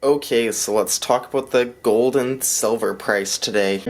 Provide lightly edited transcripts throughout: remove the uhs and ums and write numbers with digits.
Okay, so let's talk about the gold and silver price today.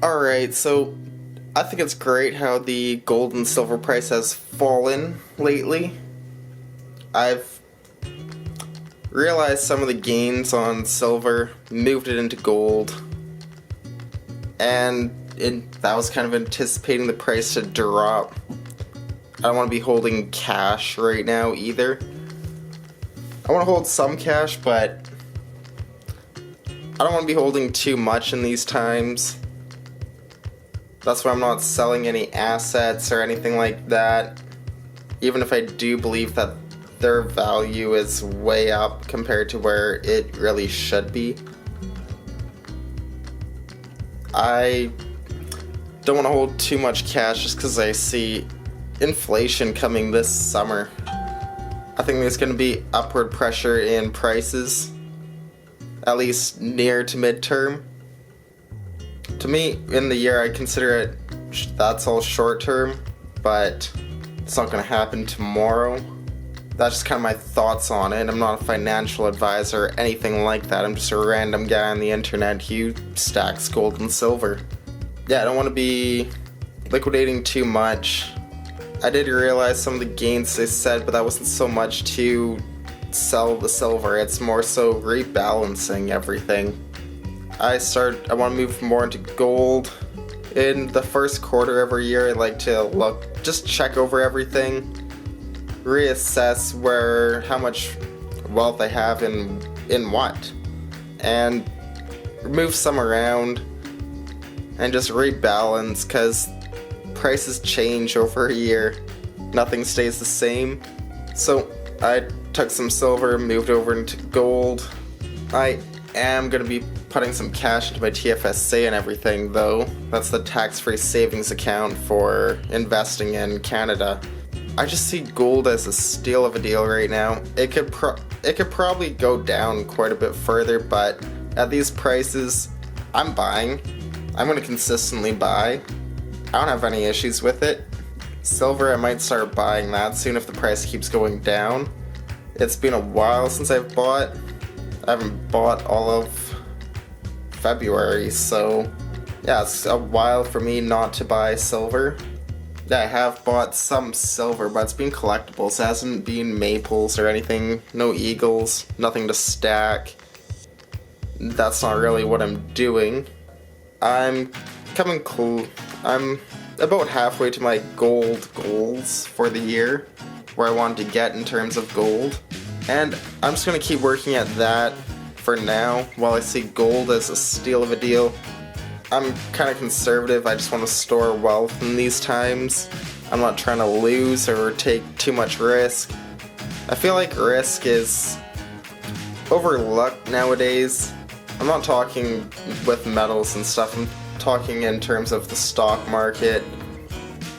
Alright, so I think it's great how the gold and silver price has fallen lately. I've realized some of the gains on silver, moved it into gold, and that was kind of anticipating the price to drop. I don't want to be holding cash right now either. I want to hold some cash, but I don't want to be holding too much in these times. That's why I'm not selling any assets or anything like that, even if I do believe that their value is way up compared to where it really should be. I don't want to hold too much cash just because I see inflation coming this summer. I think there's going to be upward pressure in prices, at least near to midterm. To me, in the year, I consider it that's all short term, but it's not going to happen tomorrow. That's just kind of my thoughts on it. I'm not a financial advisor or anything like that. I'm just a random guy on the internet who stacks gold and silver. Yeah, I don't want to be liquidating too much. I did realize some of the gains they said, but that wasn't so much to sell the silver. It's more so rebalancing everything. I want to move more into gold. In the first quarter every year, I like to just check over everything, reassess how much wealth I have in what, and move some around and just rebalance, because prices change over a year. Nothing stays the same. So I took some silver, moved over into gold. I am going to be putting some cash into my TFSA and everything, though. That's the tax-free savings account for investing in Canada. I just see gold as a steal of a deal right now. It could probably go down quite a bit further, but at these prices, I'm buying. I'm going to consistently buy. I don't have any issues with it. Silver, I might start buying that soon if the price keeps going down. It's been a while since I've bought. I haven't bought all of February, so yeah, it's a while for me not to buy silver. Yeah, I have bought some silver, but it's been collectibles. It hasn't been maples or anything. No eagles, nothing to stack. That's not really what I'm doing. I'm about halfway to my gold goals for the year, where I wanted to get in terms of gold. And I'm just going to keep working at that for now, while I see gold as a steal of a deal. I'm kind of conservative. I just want to store wealth in these times. I'm not trying to lose or take too much risk. I feel like risk is overlooked nowadays. I'm not talking with metals and stuff. I'm talking in terms of the stock market,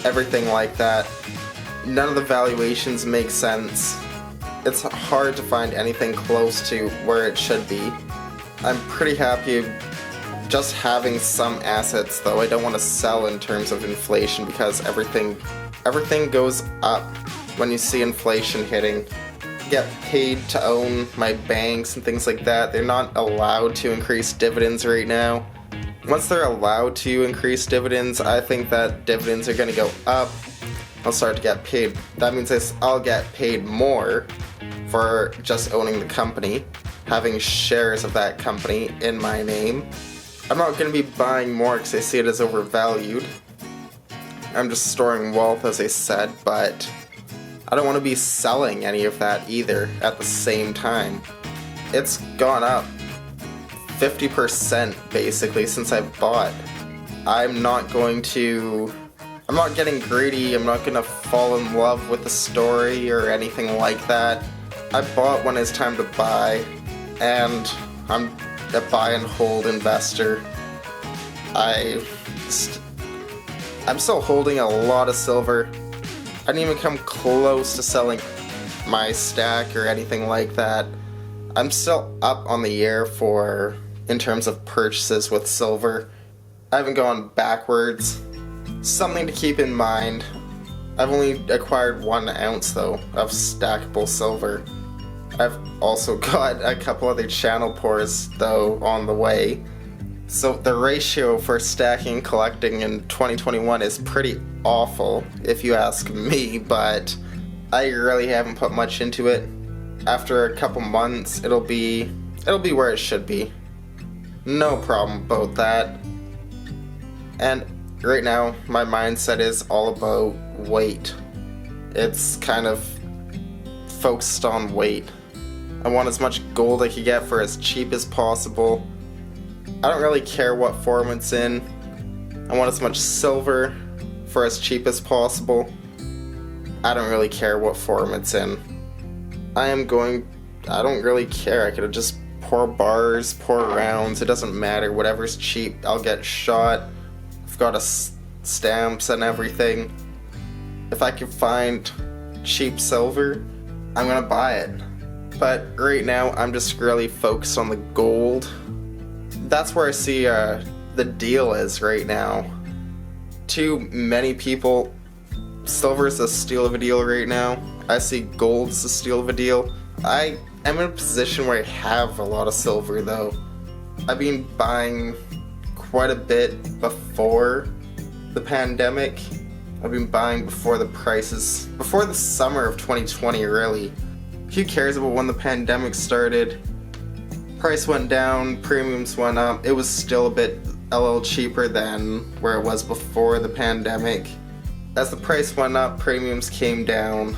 everything like that. None of the valuations make sense. It's hard to find anything close to where it should be. I'm pretty happy just having some assets, though. I don't want to sell in terms of inflation, because everything goes up when you see inflation hitting. I get paid to own my banks and things like that. They're not allowed to increase dividends right now. Once they're allowed to increase dividends, I think that dividends are going to go up. I'll start to get paid. That means I'll get paid more for just owning the company, having shares of that company in my name. I'm not going to be buying more because I see it as overvalued. I'm just storing wealth, as I said, but I don't want to be selling any of that either at the same time. It's gone up 50% basically since I've bought. I'm not getting greedy. I'm not going to fall in love with the story or anything like that. I bought when it's time to buy, and I'm a buy and hold investor. I'm still holding a lot of silver. I didn't even come close to selling my stack or anything like that. I'm still up on the year for in terms of purchases with silver. I haven't gone backwards. Something to keep in mind. I've only acquired 1 ounce though of stackable silver. I've also got a couple other channel pours though on the way. So the ratio for stacking and collecting in 2021 is pretty awful if you ask me, but I really haven't put much into it. After a couple months it'll be where it should be. No problem about that. And right now my mindset is all about weight. It's kind of focused on weight. I want as much gold I can get for as cheap as possible. I don't really care what form it's in. I want as much silver for as cheap as possible. I don't really care what form it's in. I don't really care. I could just pour bars, pour rounds, it doesn't matter. Whatever's cheap, I'll get shot. I've got stamps and everything. If I can find cheap silver, I'm gonna buy it. But right now, I'm just really focused on the gold. That's where I see the deal is right now. To many people, silver is a steal of a deal right now. I see gold as a steal of a deal. I am in a position where I have a lot of silver though. I've been buying quite a bit before the pandemic. I've been buying before the summer of 2020 really. Who cares about when the pandemic started? Price went down, premiums went up. It was still a little cheaper than where it was before the pandemic. As the price went up, premiums came down,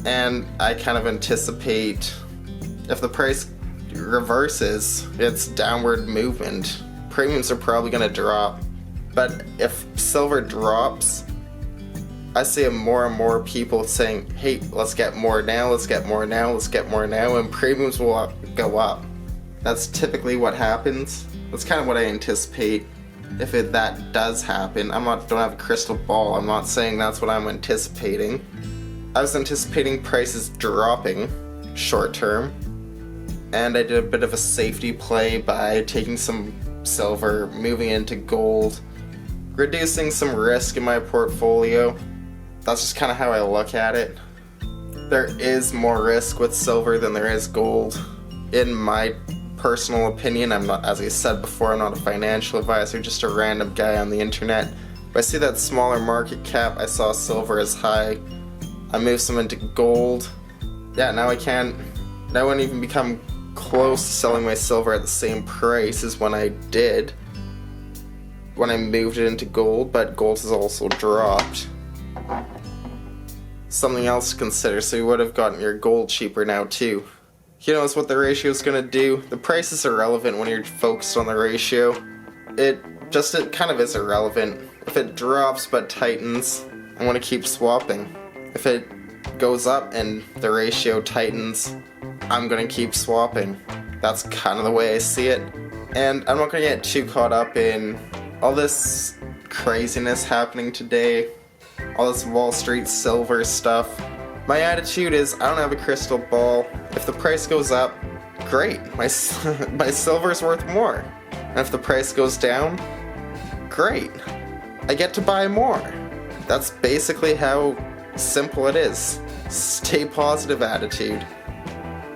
and I kind of anticipate if the price reverses its downward movement, premiums are probably going to drop. But if silver drops, I see more and more people saying, hey, let's get more now, let's get more now, let's get more now, and premiums will go up. That's typically what happens. That's kind of what I anticipate if that does happen. Don't have a crystal ball. I'm not saying that's what I'm anticipating. I was anticipating prices dropping short term, and I did a bit of a safety play by taking some silver, moving into gold, reducing some risk in my portfolio. That's just kind of how I look at it. There is more risk with silver than there is gold. In my personal opinion, as I said before, I'm not a financial advisor, just a random guy on the internet. If I see that smaller market cap, I saw silver as high, I moved some into gold. Yeah, now I wouldn't even become close to selling my silver at the same price as when I did when I moved it into gold, but gold has also dropped. Something else to consider, so you would have gotten your gold cheaper now too. You know what the ratio is going to do? The price is irrelevant when you're focused on the ratio. It kind of is irrelevant. If it drops but tightens, I'm going to keep swapping. If it goes up and the ratio tightens, I'm going to keep swapping. That's kind of the way I see it. And I'm not going to get too caught up in all this craziness happening today, all this Wall Street silver stuff. My attitude is I don't have a crystal ball. If the price goes up, great. My silver's worth more. And if the price goes down, great. I get to buy more. That's basically how simple it is. Stay positive attitude.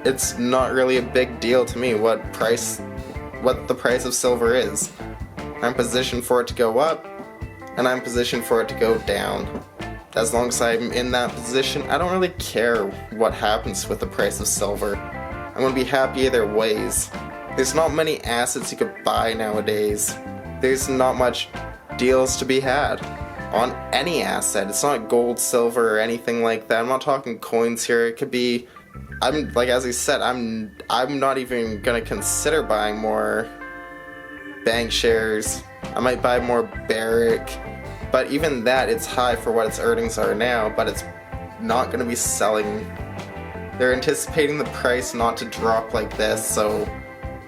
It's not really a big deal to me what the price of silver is. I'm positioned for it to go up, and I'm positioned for it to go down. As long as I'm in that position, I don't really care what happens with the price of silver. I'm going to be happy either ways. There's not many assets you could buy nowadays. There's not much deals to be had on any asset. It's not gold, silver, or anything like that. I'm not talking coins here. It could be, as I said, I'm not even going to consider buying more bank shares. I might buy more Barrick. But even that, it's high for what its earnings are now, but it's not going to be selling. They're anticipating the price not to drop like this, so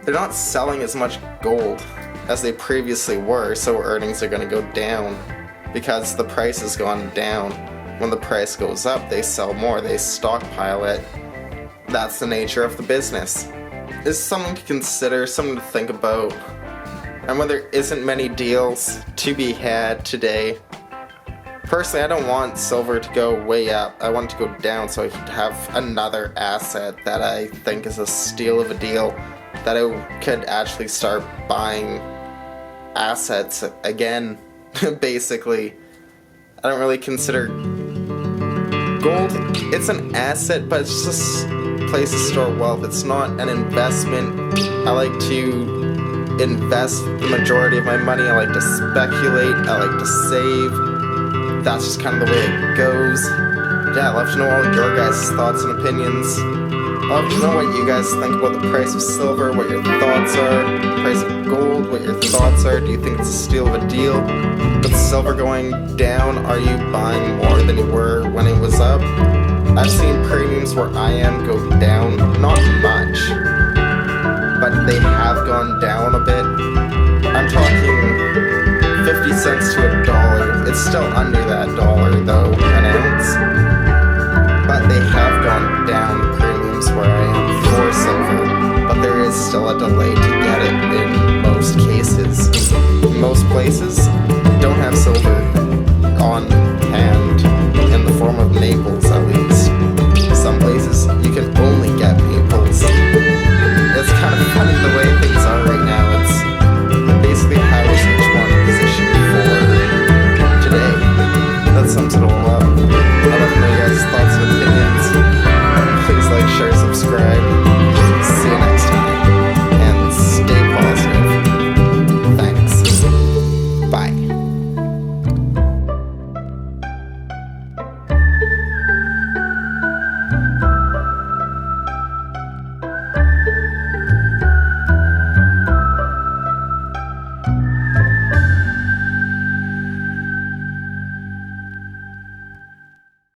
they're not selling as much gold as they previously were, so earnings are going to go down because the price has gone down. When the price goes up, they sell more, they stockpile it. That's the nature of the business. is something to consider, something to think about. And when there isn't many deals to be had today, personally, I don't want silver to go way up. I want it to go down so I could have another asset that I think is a steal of a deal, that I could actually start buying assets again, basically. I don't really consider gold, it's an asset, but it's just a place to store wealth. It's not an investment. I like to invest the majority of my money. I like to speculate. I like to save. That's just kind of the way it goes. Yeah, I'd love to know all your guys' thoughts and opinions. I'd love to know what you guys think about the price of silver, what your thoughts are, price of gold, what your thoughts are. Do you think it's a steal of a deal? With silver going down, are you buying more than you were when it was up? I've seen premiums where I am go down, not much, but they have gone down a bit. I'm talking 50 cents to $1. It's still under that dollar though, an ounce. But they have gone down premiums where I am for silver. But there is still a delay to get it in most cases.